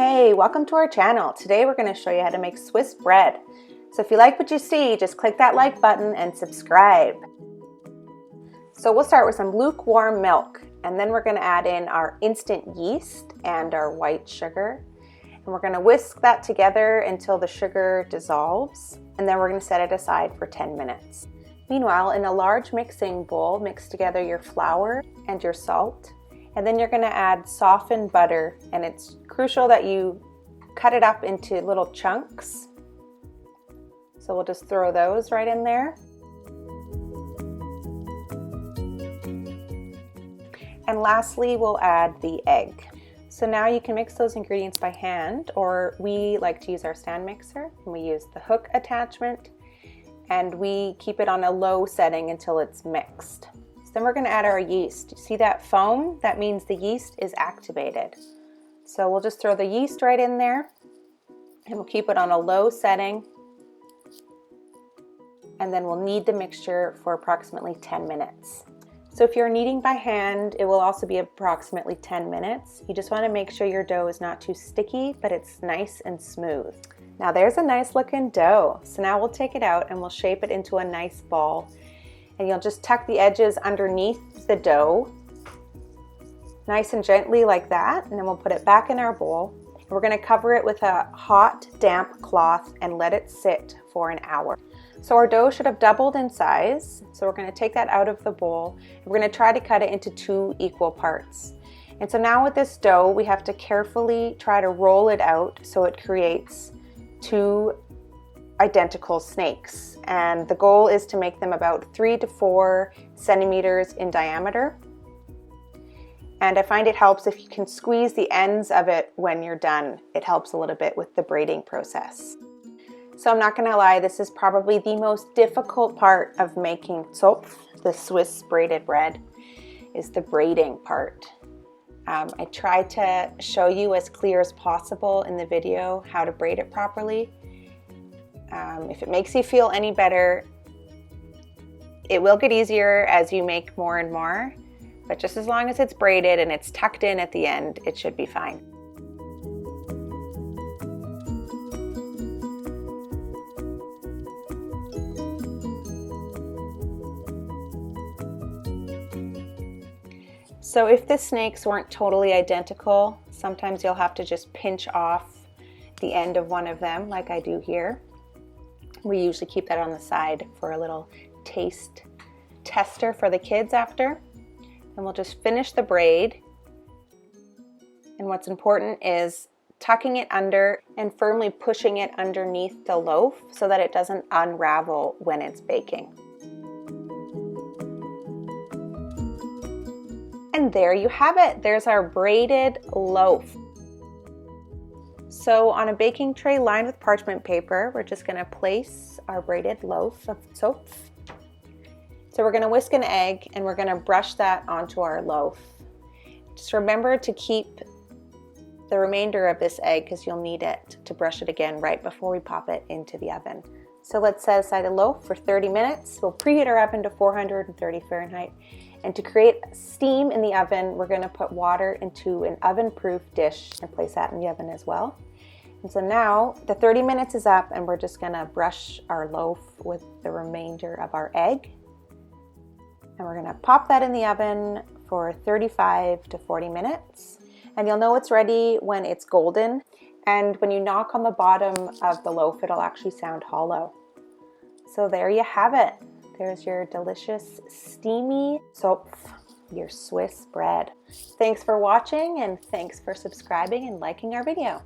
Hey, welcome to our channel. Today we're going to show you how to make Swiss bread. So if you like what you see, just click that like button and subscribe. So we'll start with some lukewarm milk, and then we're going to add in our instant yeast and our white sugar. And we're going to whisk that together until the sugar dissolves, and then we're going to set it aside for 10 minutes. Meanwhile, in a large mixing bowl, mix together your flour and your salt. And then you're going to add softened butter, and it's crucial that you cut it up into little chunks. So we'll just throw those right in there. And lastly, we'll add the egg. So now you can mix those ingredients by hand, or we like to use our stand mixer, and we use the hook attachment, and we keep it on a low setting until it's mixed. Then we're going to add our yeast. See that foam? That means the yeast is activated. So we'll just throw the yeast right in there, and we'll keep it on a low setting, and then we'll knead the mixture for approximately 10 minutes. So if you're kneading by hand, it will also be approximately 10 minutes. You just want to make sure your dough is not too sticky, but it's nice and smooth. Now there's a nice looking dough. So now we'll take it out and we'll shape it into a nice ball. And you'll just tuck the edges underneath the dough, nice and gently like that, and then we'll put it back in our bowl. We're going to cover it with a hot, damp cloth and let it sit for an hour. So our dough should have doubled in size, so we're going to take that out of the bowl, and we're going to try to cut it into 2 equal parts. And so now with this dough, we have to carefully try to roll it out so it creates 2 identical snakes, and the goal is to make them about 3 to 4 centimeters in diameter. And I find it helps if you can squeeze the ends of it when you're done. It helps a little bit with the braiding process. So I'm not going to lie, this is probably the most difficult part of making Zopf, the Swiss braided bread, is the braiding part. I try to show you as clear as possible in the video how to braid it properly. If it makes you feel any better, it will get easier as you make more and more, but just as long as it's braided and it's tucked in at the end, it should be fine. So if the snakes weren't totally identical, sometimes you'll have to just pinch off the end of one of them like I do here. We usually keep that on the side for a little taste tester for the kids after. And we'll just finish the braid. And what's important is tucking it under and firmly pushing it underneath the loaf so that it doesn't unravel when it's baking. And there you have it. There's our braided loaf. So on a baking tray lined with parchment paper, we're just going to place our braided loaf of Zopf. So we're going to whisk an egg and we're going to brush that onto our loaf. Just remember to keep the remainder of this egg because you'll need it to brush it again right before we pop it into the oven. So let's set aside a loaf for 30 minutes. We'll preheat our oven to 430 Fahrenheit. And to create steam in the oven, we're going to put water into an oven-proof dish and place that in the oven as well. And so now the 30 minutes is up, and we're just going to brush our loaf with the remainder of our egg. And we're going to pop that in the oven for 35 to 40 minutes. And you'll know it's ready when it's golden. And when you knock on the bottom of the loaf, it'll actually sound hollow. So there you have it. There's your delicious, steamy Zopf, your Swiss bread. Thanks for watching, and thanks for subscribing and liking our video.